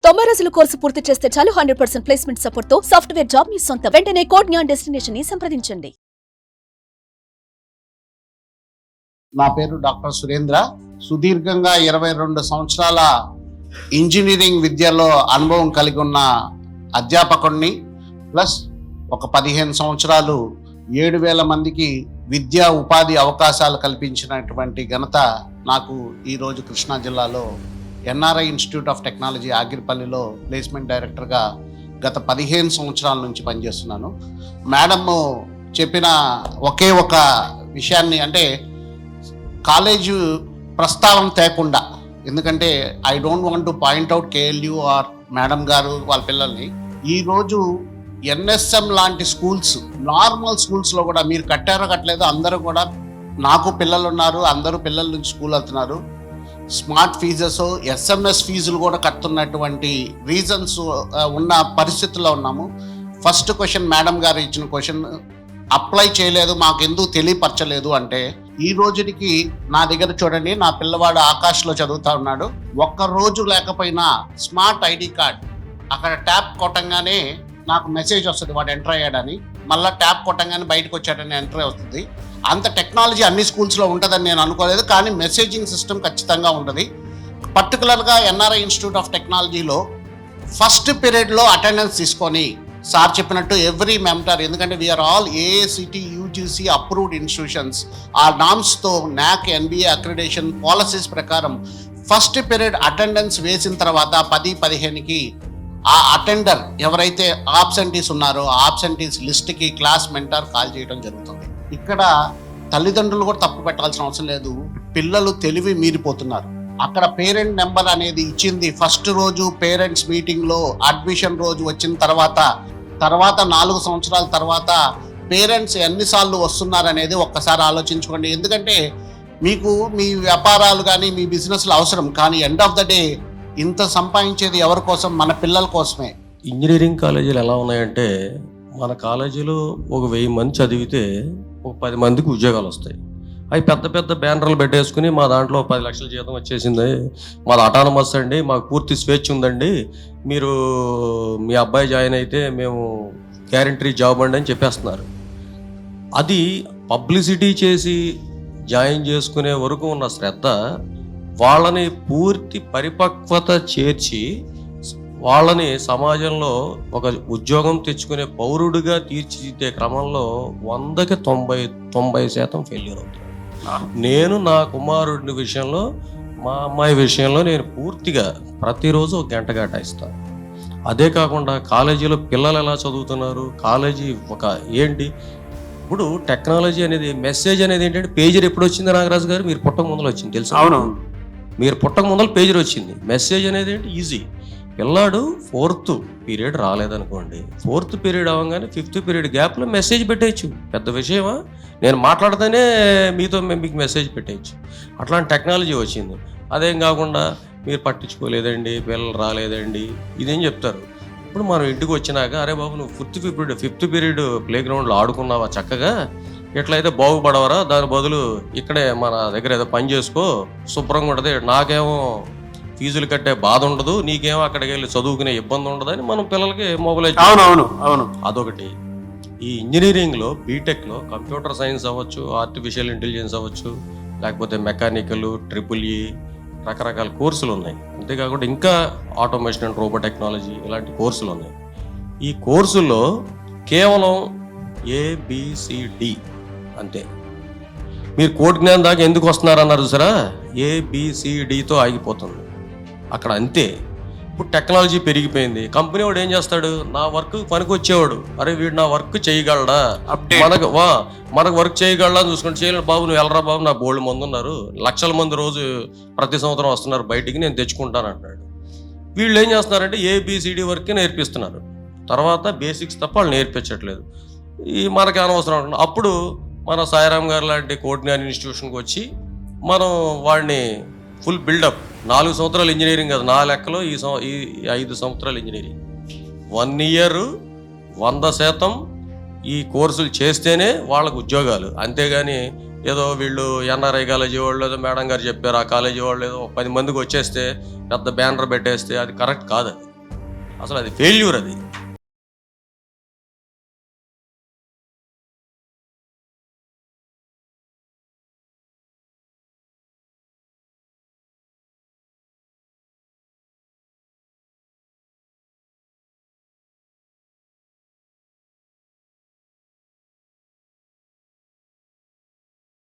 90 రోజుల కోర్సు పూర్తి చేస్తే చాలు 100% ప్లేస్మెంట్ సపోర్ట్ తో సాఫ్ట్వేర్ జాబ్ మీ సొంతం. వెంటనే కోడ్ జ్ఞాన్ డెస్టినేషన్ ని సంప్రదించండి. నా పేరు డాక్టర్ సురేంద్ర. సుదీర్ఘంగా 22 సంవత్సరాల ఇంజనీరింగ్ విద్యలో అనుభవం కలిగి ఉన్న అధ్యాపకుడిని, ప్లస్ ఒక 15 సంవత్సరాలు 7,000 మందికి విద్యా ఉపాధి అవకాశాలు కల్పించినటువంటి ఘనత నాకు ఈరోజు కృష్ణా జిల్లాలో ఎన్ఆర్ఐ ఇన్స్టిట్యూట్ ఆఫ్ టెక్నాలజీ ఆగిరిపల్లిలో ప్లేస్మెంట్ డైరెక్టర్గా గత 15 సంవత్సరాల నుంచి పనిచేస్తున్నాను. మేడము చెప్పిన ఒకే ఒక విషయాన్ని, అంటే కాలేజీ ప్రస్తావన తేకుండా, ఎందుకంటే I don't want to point out KLU or madam గారు వాళ్ళ పిల్లల్ని, ఈరోజు ఎన్ఎస్ఎం లాంటి స్కూల్స్, నార్మల్ స్కూల్స్లో కూడా మీరు కట్టారో కట్టలేదో అందరూ కూడా, నాకు పిల్లలు ఉన్నారు, అందరూ పిల్లల నుంచి స్కూల్ వెళ్తున్నారు, స్మార్ట్ ఫీజెస్, ఎస్ఎంఎస్ ఫీజులు కూడా కడుతున్నటువంటి రీజన్స్ ఉన్న పరిస్థితుల్లో ఉన్నాము. ఫస్ట్ క్వశ్చన్ మేడం గారు ఇచ్చిన క్వశ్చన్, అప్లై చేయలేదు, మాకు ఎందుకు తెలియపరచలేదు అంటే, ఈ రోజుకి నా దగ్గర చూడండి, నా పిల్లవాడు ఆకాష్లో చదువుతా ఉన్నాడు, ఒక్క రోజు లేకపోయినా స్మార్ట్ ఐడి కార్డ్ అక్కడ ట్యాప్ కొట్టంగానే నాకు మెసేజ్ వస్తుంది వాడు ఎంటర్ అయ్యాడని, మళ్ళీ ట్యాప్ కొట్టంగానే బయటకు వచ్చాడని ఎంటర్ వస్తుంది. అంత టెక్నాలజీ అన్ని స్కూల్స్లో ఉంటుందని నేను అనుకోలేదు, కానీ మెసేజింగ్ సిస్టమ్ ఖచ్చితంగా ఉంటుంది. పర్టికులర్గా ఎన్ఆర్ఐ ఇన్స్టిట్యూట్ ఆఫ్ టెక్నాలజీలో ఫస్ట్ పీరియడ్లో అటెండెన్స్ తీసుకొని సార్ చెప్పినట్టు ఎవ్రీ మెంటర్, ఎందుకంటే we are all AICTE UGC approved institutions, ఆ నామ్స్తో NAAC NBA అక్రిడేషన్ పాలసీస్ ప్రకారం ఫస్ట్ పీరియడ్ అటెండెన్స్ వేసిన తర్వాత 10-15కి ఆ అటెండర్ ఎవరైతే ఆబ్సెంటీస్ ఉన్నారో ఆ ఆబ్సెంటీస్ లిస్ట్కి క్లాస్ మెంటర్ కాల్ చేయడం జరుగుతుంది. ఇక్కడ తల్లిదండ్రులు కూడా తప్పు పెట్టాల్సిన అవసరం లేదు, పిల్లలు తెలివి మీరిపోతున్నారు. అక్కడ పేరెంట్ నెంబర్ అనేది ఇచ్చింది ఫస్ట్ రోజు పేరెంట్స్ మీటింగ్లో, అడ్మిషన్ రోజు వచ్చిన తర్వాత 4 సంవత్సరాల తర్వాత పేరెంట్స్ ఎన్నిసార్లు వస్తున్నారు అనేది ఒక్కసారి ఆలోచించుకోండి. ఎందుకంటే మీకు మీ వ్యాపారాలు కానీ మీ బిజినెస్లు అవసరం, కానీ ఎండ్ ఆఫ్ ద డే ఇంత సంపాదించేది ఎవరి కోసం? మన పిల్లల కోసమే. ఇంజనీరింగ్ కాలేజీలు ఎలా ఉన్నాయంటే, మన కాలేజీలో ఒక 1000 మంది చదివితే ఒక 10 మందికి ఉద్యోగాలు వస్తాయి. అవి పెద్ద పెద్ద బ్యానర్లు పెట్టేసుకుని, మా దాంట్లో 10 లక్షల జీతం వచ్చేసింది, మాది అటానమస్ అండి, మాకు పూర్తి స్వేచ్ఛ ఉందండి, మీరు మీ అబ్బాయి జాయిన్ అయితే మేము గ్యారంటీ జాబ్ అండి అని చెప్పేస్తున్నారు. అది పబ్లిసిటీ చేసి జాయిన్ చేసుకునే వరకు ఉన్న శ్రద్ధ, వాళ్ళని పూర్తి పరిపక్వత చేర్చి వాళ్ళని సమాజంలో ఒక ఉద్యోగం తెచ్చుకునే పౌరుడిగా తీర్చిదిద్దే క్రమంలో 100కి 90% ఫెయిల్యూర్ అవుతుంది. నేను నా కుమారుడి విషయంలో, మా అమ్మాయి విషయంలో నేను పూర్తిగా ప్రతిరోజు ఒక గంట కేటాయిస్తాను. అదే కాకుండా కాలేజీలో పిల్లలు ఎలా చదువుతున్నారు, కాలేజీ ఒక ఏంటి, ఇప్పుడు టెక్నాలజీ అనేది, మెసేజ్ అనేది ఏంటంటే, పేజర్ ఎప్పుడు వచ్చింది నాగరాజు గారు? మీరు పుట్టక ముందర వచ్చింది తెలుసు. అవును, మీరు పుట్టక ముందర పేజర్ వచ్చింది. మెసేజ్ అనేది ఏంటి? ఈజీ. పిల్లాడు 4th పీరియడ్ రాలేదనుకోండి, 4th పీరియడ్ అవ్వగానే 5th పీరియడ్ గ్యాప్లో మెసేజ్ పెట్టేయచ్చు. పెద్ద విషయమా? నేను మాట్లాడితేనే మీకు మెసేజ్ పెట్టేయచ్చు. అట్లాంటి టెక్నాలజీ వచ్చింది. అదేం కాకుండా మీరు పట్టించుకోలేదండి, పిల్లలు రాలేదండి, ఇదేం చెప్తారు. ఇప్పుడు మనం ఇంటికి వచ్చినాక, అరే బాబు నువ్వు 5th పీరియడ్ ప్లే గ్రౌండ్లో ఆడుకున్నావా చక్కగా, ఎట్లయితే బాగుపడవరా, దాని బదులు ఇక్కడే మన దగ్గర ఏదో పని చేసుకో, శుభ్రంగా ఉంటుంది, నాకేమో ఫీజులు కట్టే బాధ ఉండదు, నీకేమో అక్కడికి వెళ్ళి చదువుకునే ఇబ్బంది ఉండదని మనం పిల్లలకి మొబైల్. అవును. అదొకటి. ఈ ఇంజనీరింగ్లో, బీటెక్లో కంప్యూటర్ సైన్స్ అవ్వచ్చు, ఆర్టిఫిషియల్ ఇంటెలిజెన్స్ అవ్వచ్చు, లేకపోతే మెకానికల్, EEE, రకరకాల కోర్సులు ఉన్నాయి. అంతేకాకుండా ఇంకా ఆటోమేషన్ అండ్ రోబో టెక్నాలజీ, ఇలాంటి కోర్సులు ఉన్నాయి. ఈ కోర్సుల్లో కేవలం ABCD అంతే. మీరు కోడ్ జ్ఞానం దాకా ఎందుకు వస్తున్నారన్నారు సరే, ABCDతో ఆగిపోతుంది అక్కడ, అంతే. ఇప్పుడు టెక్నాలజీ పెరిగిపోయింది, కంపెనీ వాడు ఏం చేస్తాడు, నా వర్క్ పనికి వచ్చేవాడు, అరే వీడు నా వర్క్ చేయగలడా, మనకు వర్క్ చేయగలడా అని చూసుకుంటే, చేయలేడు బాబు, నువ్వు వెళ్ళరా బాబు, నా బోల్డ్ మంది ఉన్నారు, లక్షల మంది రోజు ప్రతి సంవత్సరం వస్తున్నారు బయటికి, నేను తెచ్చుకుంటాను అంటాడు. వీళ్ళు ఏం చేస్తున్నారంటే ABCD వర్కే నేర్పిస్తున్నారు, తర్వాత బేసిక్స్ తప్ప వాళ్ళు నేర్పించట్లేదు. ఈ మనకి అనవసరం ఉంటుంది. అప్పుడు మన సాయిరామ్ గారు లాంటి కోడ్ జ్ఞాన్ ఇన్స్టిట్యూషన్కి వచ్చి మనం వాడిని ఫుల్ బిల్డప్, 4 సంవత్సరాలు ఇంజనీరింగ్ కదా నా లెక్కలో, ఈ 5 సంవత్సరాలు ఇంజనీరింగ్, 1 ఇయర్ 100% ఈ కోర్సులు చేస్తేనే వాళ్ళకు ఉద్యోగాలు. అంతేగాని ఏదో వీళ్ళు ఎన్ఆర్ఐ కాలేజీ వాళ్ళు ఏదో మేడం గారు చెప్పారు, ఆ కాలేజీ వాళ్ళు ఏదో 10 మందికి వచ్చేస్తే పెద్ద బ్యానర్ పెట్టేస్తే అది కరెక్ట్ కాదు. అది అసలు అది ఫెయిల్యూర్ అది.